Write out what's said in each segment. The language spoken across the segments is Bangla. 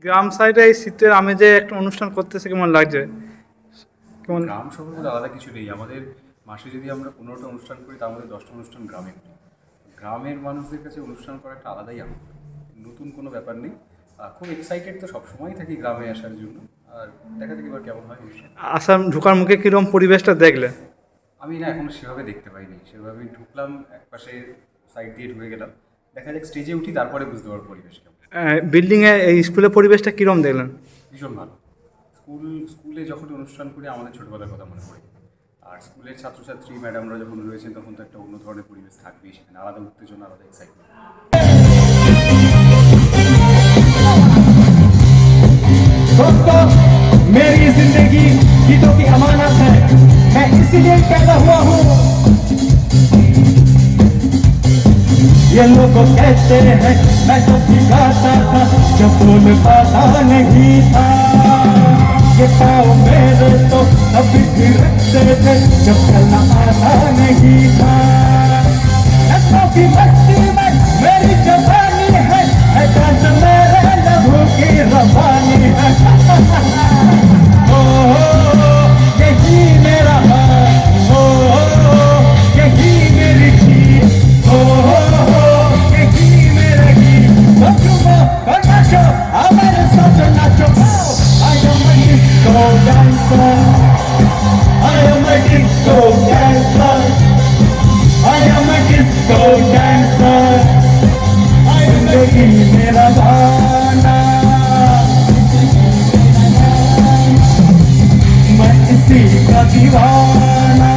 গ্রাম সাইডে এই শীতের আমেজে একটা অনুষ্ঠান করতেছে কেমন লাগছে? কেমন? গ্রাম শহর বলে আলাদা কিছু নেই। আমাদের মাসে যদি আমরা 15টা অনুষ্ঠান করি তার মধ্যে 10টা অনুষ্ঠান গ্রামে করি। গ্রামের মানুষদের কাছে অনুষ্ঠান করা একটা আলাদাই আনন্দ, নতুন কোনো ব্যাপার নেই। খুব এক্সাইটেড তো সবসময় থাকি গ্রামে আসার জন্য। আর দেখা যাক এবার কেমন হয় অনুষ্ঠান। আসাম ঢোকার মুখে কিরকম পরিবেশটা দেখলে? আমি না এখনো সেভাবে দেখতে পাইনি, সেভাবে ঢুকলাম, একপাশে সাইড দিয়ে ঢুকে গেলাম। দেখা যাক স্টেজে উঠি তারপরে বুঝতে পারবো পরিবেশ কেমন। বিল্ডিংয়ে এই স্কুলের পরিবেশটা কিরকম দেখলেন? ভীষণ ভালো। স্কুলে যখন অনুষ্ঠান করি আমাদের ছোটোবেলার কথা মনে পড়ে। আর স্কুলের ছাত্রছাত্রী ম্যাডামরা যখন রয়েছেন তখন তো একটা অন্য ধরনের পরিবেশ থাকবেই, সেখানে আলাদা উত্তেজনা, আলাদা এক্সাইটমেন্ট। दोस्तों, मेरी जिंदगी गीतों की अमानत है, मैं इसीलिए पैदा हुआ हूँ। ये लोग कहते हैं मैं तो भी गाता था जब बोल पाता नहीं था। ये पाँव मेरे तो अभी भी रखते थे जब चलना आता नहीं था। नशों की मस्ती में मेरी जवानी है डांस मेरे लहू की रवानी है। ओ यही मेरा हाल, ओ यही मेरी जीत, ओ यही मेरा गीत। बच्चों को नाचो, हमारे साथ नाचो। I am a disco dancer, I am a disco dancer, I am a disco dancer। जिंदगी मेरा गाना, मैं इसी का दीवाना।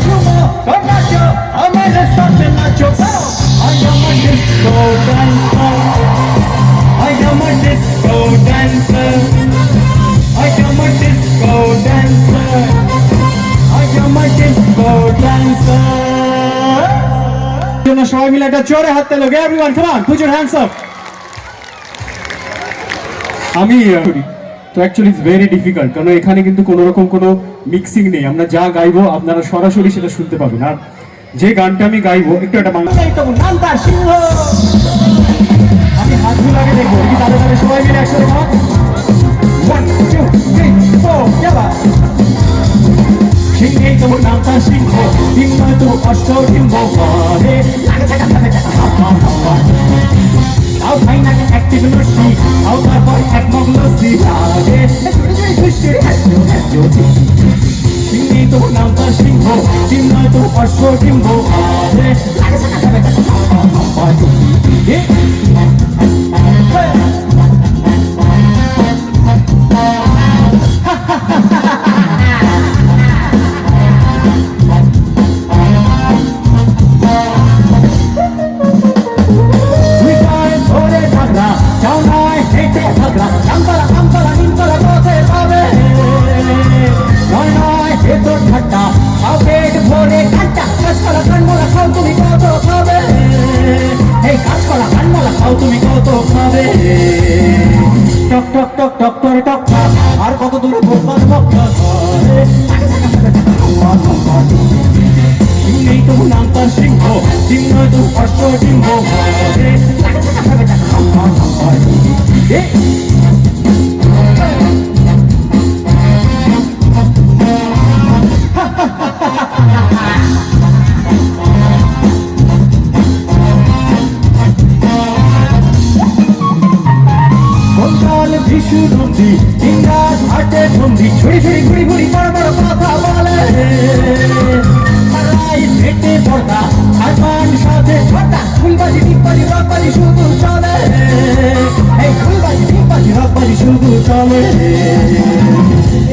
झूमो तो नाचो, हमारे साथ नाचो। I am a disco dancer, I am a disco dancer, I am a disco dancer, I am a disco dancer। সবাই মিলে একটা জোরে হাত তালি হোক। Everyone come on, put your hands up. আমি তো অ্যাকচুয়ালি ইটস ভেরি ডিফিকাল্ট, কারণ এখানে কিন্তু কোনো রকম কোনো মিক্সিং নেই। আমরা যা গাইবো আপনারা সরাসরি সেটা শুনতে পাবেন। আর যে গানটা আমি গাইবো একটু একটা বাংলা নামটা সিংহ। আমি হাত গুলাকে দেখবো কি তাদের সাথে সবাই মিলে একসাথে গাও। 1 2 3 4 যাবা। সিংহে তোমার নামটা সিংহ, সিংহ তো অষ্ট ডিম্ব করে। আও ভাই না একটি লস্যি, আও তারপর এক মগ লস্যি লাগে। সিংহে তোমার নামটা সিংহ, সিংহ তো অষ্ট ডিম্ব করে। তুমি কত খাবে? টক টক টক টক করে টক আর কত দূরে বকবার বকরা করে। সিংহেই তো নামটা সিংহ, সিংহ তো অশ্ব ডিম্ব করে। সুগন্ধি ইংরাজ হাটে বন্দি, ছুরি ছুরি ঘুরি ঘুরি বড় বড় কথা বলে। পেটে পড়তা আর পান সাথে ছটা, ফুলবাজি টিপবাজি রকবাজি শুধু চলে। এই ফুলবাজি টিপবাজি রকবাজি শুধু চলে।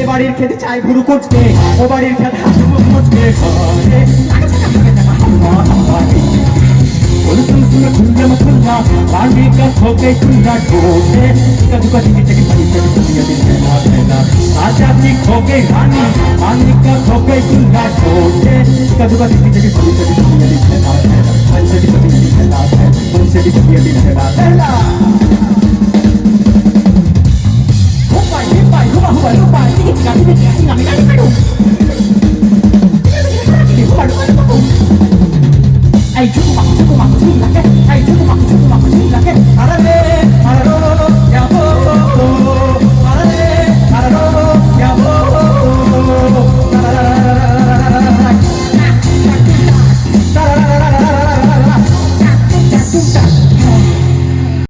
এ বাড়ির খেতে চাই ভুরু কুচকে, ও বাড়ির খেতে হাসি মুখ মুচকে করে। खुल्ला खुल्ला पानी का खोके खुल्ला ठोके। कदू का टिकी टिकी टिकी टिकी टिकी ना आज अपनी खोके रानी, पानी का खोके खुल्ला ठोके। कदू का टिकी टिकी टिकी टिकी टिकी ना मनसे टिकी टिकी ना मनसे टिकी टिकी ना हुपाई हुपाई हुआ हुआ हुपाई टिकी टिकी टिकी टिकी ना मिला टिकी टिकी हुआ हुआ हुआ। Ay, chupa, chupa, chupa, ay, chupa.